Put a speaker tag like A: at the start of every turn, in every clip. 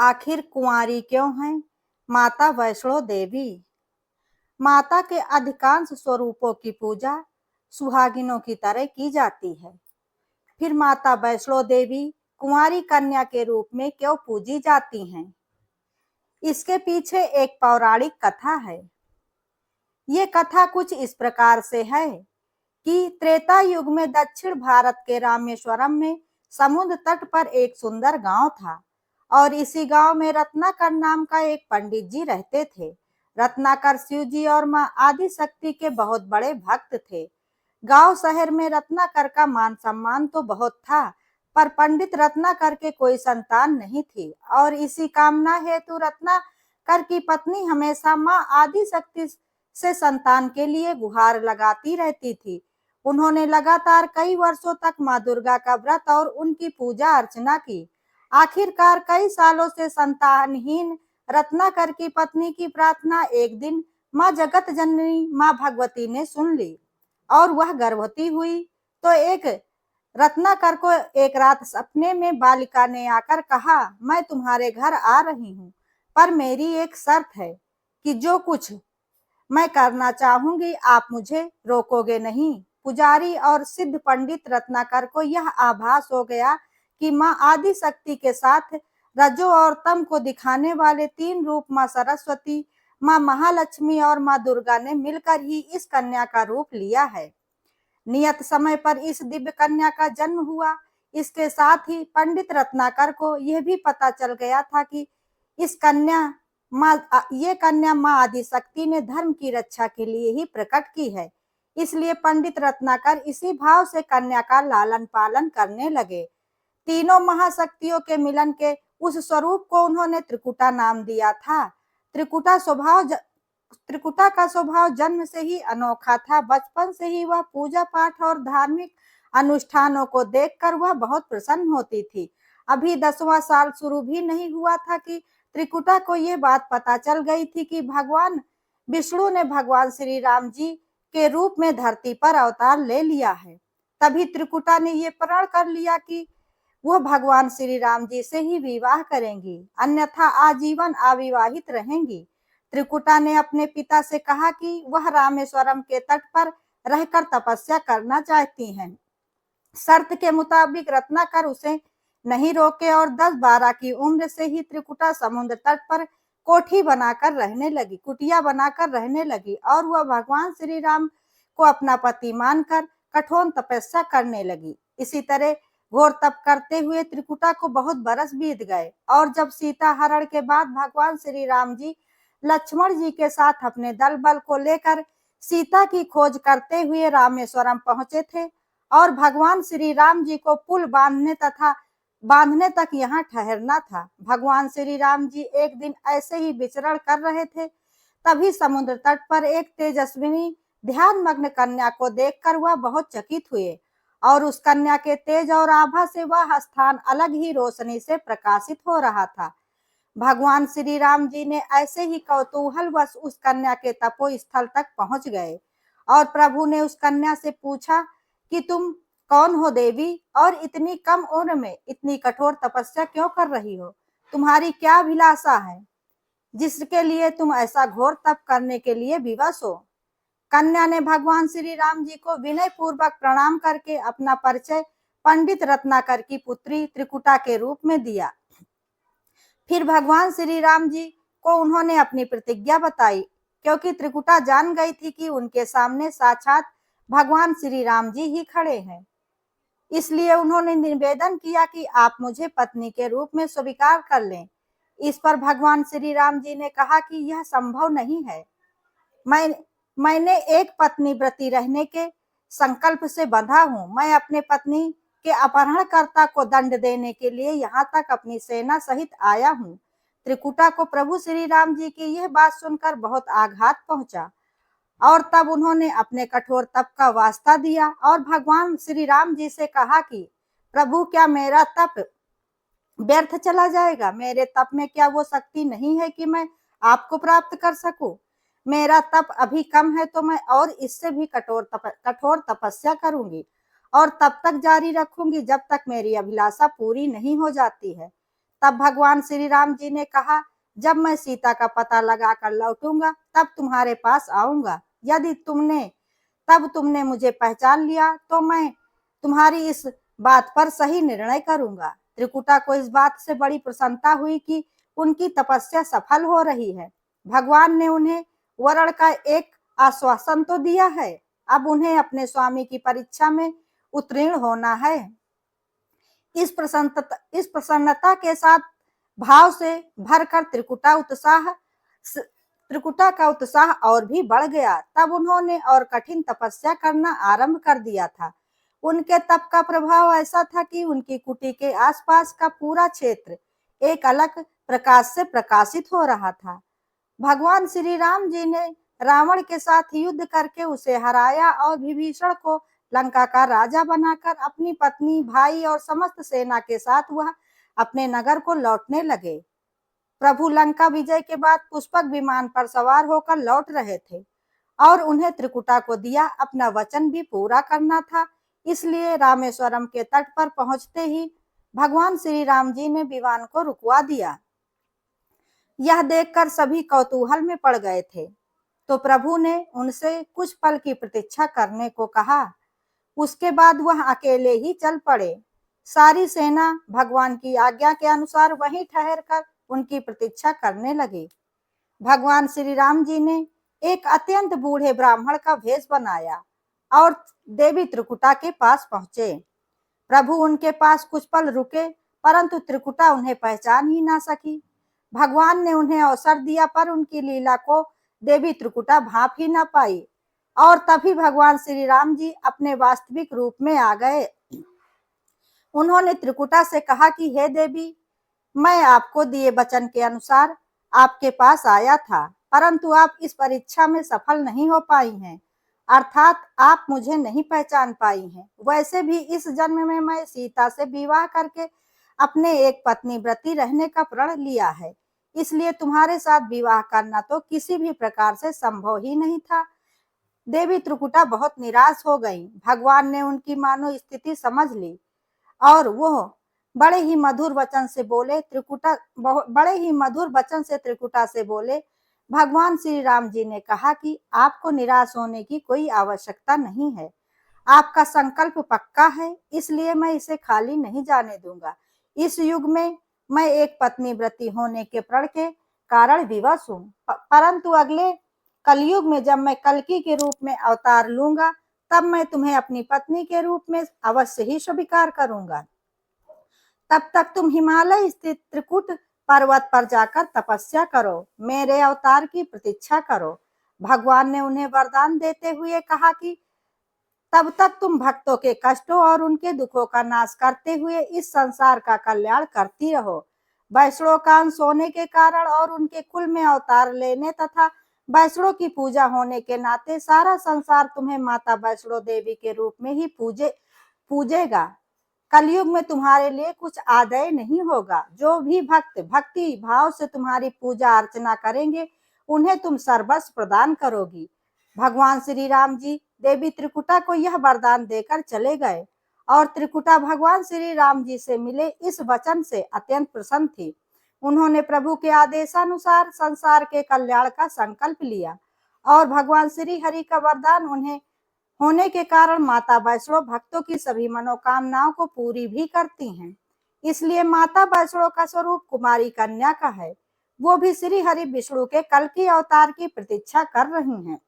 A: आखिर कुंवारी क्यों है माता वैष्णो देवी। माता के अधिकांश स्वरूपों की पूजा सुहागिनों की तरह की जाती है। फिर माता वैष्णो देवी कुंवारी कन्या के रूप में क्यों पूजी जाती हैं? इसके पीछे एक पौराणिक कथा है। ये कथा कुछ इस प्रकार से है कि त्रेता युग में दक्षिण भारत के रामेश्वरम में समुद्र तट पर एक सुंदर गांव था और इसी गांव में रत्नाकर नाम का एक पंडित जी रहते थे। रत्नाकर शिव जी और मां आदि शक्ति के बहुत बड़े भक्त थे। गांव शहर में रत्नाकर का मान सम्मान तो बहुत था, पर पंडित रत्नाकर के कोई संतान नहीं थी और इसी कामना हेतु रत्नाकर की पत्नी हमेशा मां आदि शक्ति से संतान के लिए गुहार लगाती रहती थी। उन्होंने लगातार कई वर्षों तक मां दुर्गा का व्रत और उनकी पूजा अर्चना की। आखिरकार कई सालों से संतानहीन रत्नाकर की पत्नी की प्रार्थना एक दिन मां जगत जननी मां भगवती ने सुन ली और वह गर्भवती हुई। तो एक रत्नाकर को एक रात सपने में बालिका ने आकर कहा, मैं तुम्हारे घर आ रही हूँ, पर मेरी एक शर्त है कि जो कुछ मैं करना चाहूंगी आप मुझे रोकोगे नहीं। पुजारी और सिद्ध पंडित रत्नाकर को यह आभास हो गया कि मां आदि शक्ति के साथ रजो और तम को दिखाने वाले तीन रूप मां सरस्वती, मां महालक्ष्मी और मां दुर्गा ने मिलकर ही इस कन्या का रूप लिया है। नियत समय पर इस दिव्य कन्या का जन्म हुआ। इसके साथ ही पंडित रत्नाकर को यह भी पता चल गया था कि इस ये कन्या मां आदि शक्ति ने धर्म की रक्षा के लिए ही प्रकट की है। इसलिए पंडित रत्नाकर इसी भाव से कन्या का लालन पालन करने लगे। तीनों महाशक्तियों के मिलन के उस स्वरूप को उन्होंने त्रिकुटा नाम दिया था। त्रिकुटा का स्वभाव जन्म से ही अनोखा था। बचपन से ही वह पूजा पाठ और धार्मिक अनुष्ठानों को देखकर वह बहुत प्रसन्न होती थी। अभी 10वां साल शुरू भी नहीं हुआ था कि त्रिकुटा को यह बात पता चल गई थी कि भगवान विष्णु ने भगवान श्री राम जी के रूप में धरती पर अवतार ले लिया है। तभी त्रिकुटा ने यह प्रण कर लिया कि वह भगवान श्री राम जी से ही विवाह करेंगी, अन्यथा आजीवन अविवाहित रहेंगी। त्रिकुटा ने अपने पिता से कहा कि वह रामेश्वरम के तट पर रहकर तपस्या करना चाहती हैं। शर्त के मुताबिक रत्नाकर उसे नहीं रोके और 10-12 की उम्र से ही त्रिकुटा समुद्र तट पर कुटिया बनाकर रहने लगी और वह भगवान श्री राम को अपना पति मानकर कठोर तपस्या करने लगी। इसी तरह घोर तप करते हुए त्रिकुटा को बहुत बरस बीत गए और जब सीता हरण के बाद भगवान श्री राम जी लक्ष्मण जी के साथ अपने दल बल को लेकर सीता की खोज करते हुए रामेश्वरम पहुंचे थे और भगवान श्री राम जी को पुल बांधने तक यहाँ ठहरना था। भगवान श्री राम जी एक दिन ऐसे ही विचरण कर रहे थे, तभी समुद्र तट पर एक तेजस्विनी ध्यान मग्न कन्या को देखकर वह बहुत चकित हुए और उस कन्या के तेज और आभा से वह स्थान अलग ही रोशनी से प्रकाशित हो रहा था। भगवान श्री राम जी ने ऐसे ही कौतूहलवश उस कन्या के तपो स्थल तक पहुंच गए और प्रभु ने उस कन्या से पूछा कि तुम कौन हो देवी और इतनी कम उम्र में इतनी कठोर तपस्या क्यों कर रही हो? तुम्हारी क्या अभिलाषा है जिसके लिए तुम ऐसा घोर तप करने के लिए विवश हो? कन्या ने भगवान श्री राम जी को विनय पूर्वक प्रणाम करके अपना परिचय पंडित रत्नाकर की पुत्री त्रिकुटा के रूप में दिया। फिर भगवान श्री राम जी को उन्होंने अपनी प्रतिज्ञा बताई, क्योंकि त्रिकुटा जान गई थी कि उनके सामने साक्षात भगवान श्री राम जी ही खड़े हैं। इसलिए उन्होंने निवेदन किया कि आप मुझे पत्नी के रूप में स्वीकार कर लें। इस पर भगवान श्री राम जी ने कहा कि यह संभव नहीं है। मैंने एक पत्नी व्रती रहने के संकल्प से बंधा हूँ। मैं अपने पत्नी के अपहरणकर्ता को दंड देने के लिए यहाँ तक अपनी सेना सहित आया हूँ। त्रिकुटा को प्रभु श्री राम जी की यह बात सुनकर बहुत आघात पहुंचा और तब उन्होंने अपने कठोर तप का वास्ता दिया और भगवान श्री राम जी से कहा कि प्रभु, क्या मेरा तप व्यर्थ चला जाएगा? मेरे तप में क्या वो शक्ति नहीं है कि मैं आपको प्राप्त कर सकूं? मेरा तप अभी कम है तो मैं और इससे भी कठोर तपस्या करूंगी और तब तक जारी रखूंगी जब तक मेरी अभिलाषा पूरी नहीं हो जाती है। तब भगवान श्री राम जी ने कहा, जब मैं सीता का पता लगाकर लौटूंगा तब तुम्हारे पास आऊंगा। यदि तुमने मुझे पहचान लिया तो मैं तुम्हारी इस बात पर सही निर्णय करूंगा। त्रिकुटा को इस बात से बड़ी प्रसन्नता हुई कि उनकी तपस्या सफल हो रही है। भगवान ने उन्हें वरण का एक आश्वासन तो दिया है, अब उन्हें अपने स्वामी की परीक्षा में उत्तीर्ण होना है। इस प्रसन्नता के साथ भाव से भरकर त्रिकुटा का उत्साह और भी बढ़ गया। तब उन्होंने और कठिन तपस्या करना आरंभ कर दिया था। उनके तप का प्रभाव ऐसा था कि उनकी कुटी के आसपास का पूरा क्षेत्र एक अलग प्रकाश से प्रकाशित हो रहा था। भगवान श्री राम जी ने रावण के साथ युद्ध करके उसे हराया और विभीषण को लंका का राजा बनाकर अपनी पत्नी, भाई और समस्त सेना के साथ वह अपने नगर को लौटने लगे। प्रभु लंका विजय के बाद पुष्पक विमान पर सवार होकर लौट रहे थे और उन्हें त्रिकुटा को दिया अपना वचन भी पूरा करना था। इसलिए रामेश्वरम के तट पर पहुंचते ही भगवान श्री राम जी ने विमान को रुकवा दिया। यह देखकर सभी कौतूहल में पड़ गए थे, तो प्रभु ने उनसे कुछ पल की प्रतीक्षा करने को कहा। उसके बाद वह अकेले ही चल पड़े। सारी सेना भगवान की आज्ञा के अनुसार वहीं ठहरकर उनकी प्रतीक्षा करने लगी। भगवान श्री राम जी ने एक अत्यंत बूढ़े ब्राह्मण का भेष बनाया और देवी त्रिकुटा के पास पहुंचे। प्रभु उनके पास कुछ पल रुके, परंतु त्रिकुटा उन्हें पहचान ही ना सकी। भगवान ने उन्हें अवसर दिया, पर उनकी लीला को देवी त्रिकुटा भांप ही ना पाई और तभी भगवान श्री राम जी अपने वास्तविक रूप में आ गए। उन्होंने त्रिकुटा से कहा कि हे देवी, मैं आपको दिए वचन के अनुसार आपके पास आया था, परंतु आप इस परीक्षा में सफल नहीं हो पाई हैं, अर्थात आप मुझे नहीं पहचान पाई हैं। वैसे भी इस जन्म में मैं सीता से विवाह करके अपने एक पत्नी व्रती रहने का प्रण लिया है, इसलिए तुम्हारे साथ विवाह करना तो किसी भी प्रकार से संभव ही नहीं था। देवी त्रिकुटा बहुत निराश हो गई। भगवान ने उनकी मानो स्थिति समझ ली और वो बड़े ही मधुर वचन से त्रिकुटा से बोले। भगवान श्री राम जी ने कहा कि आपको निराश होने की कोई आवश्यकता नहीं है, आपका संकल्प पक्का है, इसलिए मैं इसे खाली नहीं जाने दूंगा। इस युग में मैं एक पत्नी व्रती होने के प्रण के कारण विवश हूँ, परंतु अगले कलयुग में जब मैं कल्कि के रूप में अवतार लूंगा तब मैं तुम्हें अपनी पत्नी के रूप में अवश्य ही स्वीकार करूंगा। तब तक तुम हिमालय स्थित त्रिकुट पर्वत पर जाकर तपस्या करो, मेरे अवतार की प्रतीक्षा करो। भगवान ने उन्हें वरदान देते हुए कहा कि तब तक तुम भक्तों के कष्टों और उनके दुखों का नाश करते हुए इस संसार का कल्याण करती रहो। वैष्णव का अंश होने के कारण और उनके कुल में अवतार लेने तथा वैष्णव की पूजा होने के नाते सारा संसार तुम्हें माता वैष्णो देवी के रूप में ही पूजेगा। कलयुग में तुम्हारे लिए कुछ आदाय नहीं होगा। जो भी भक्त भक्ति भाव से तुम्हारी पूजा अर्चना करेंगे उन्हें तुम सर्वस्व प्रदान करोगी। भगवान श्री राम जी देवी त्रिकुटा को यह वरदान देकर चले गए और त्रिकुटा भगवान श्री राम जी से मिले इस वचन से अत्यंत प्रसन्न थी। उन्होंने प्रभु के आदेशानुसार संसार के कल्याण का संकल्प लिया और भगवान श्री हरि का वरदान उन्हें होने के कारण माता वैष्णो भक्तों की सभी मनोकामनाओं को पूरी भी करती हैं। इसलिए माता वैष्णो का स्वरूप कुमारी कन्या का है। वो भी श्री हरि विष्णु के कल्कि अवतार की प्रतीक्षा कर रही हैं,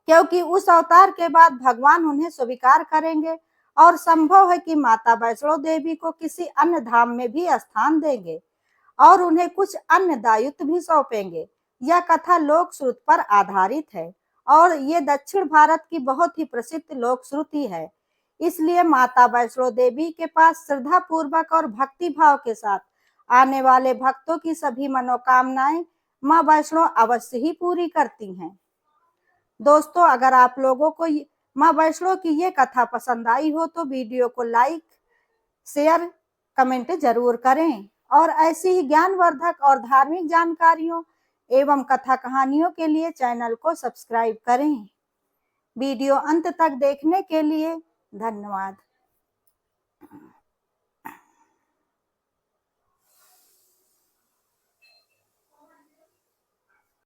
A: क्योंकि उस अवतार के बाद भगवान उन्हें स्वीकार करेंगे और संभव है कि माता वैष्णो देवी को किसी अन्य धाम में भी स्थान देंगे और उन्हें कुछ अन्य दायित्व भी सौंपेंगे। यह कथा लोक श्रुति पर आधारित है और ये दक्षिण भारत की बहुत ही प्रसिद्ध लोक श्रुति है। इसलिए माता वैष्णो देवी के पास श्रद्धा पूर्वक और भक्ति भाव के साथ आने वाले भक्तों की सभी मनोकामनाएं माँ वैष्णो अवश्य ही पूरी करती हैं। दोस्तों, अगर आप लोगों को माँ वैष्णो की ये कथा पसंद आई हो तो वीडियो को लाइक, शेयर, कमेंट जरूर करें और ऐसी ही ज्ञानवर्धक और धार्मिक जानकारियों एवं कथा कहानियों के लिए चैनल को सब्सक्राइब करें। वीडियो अंत तक देखने के लिए धन्यवाद।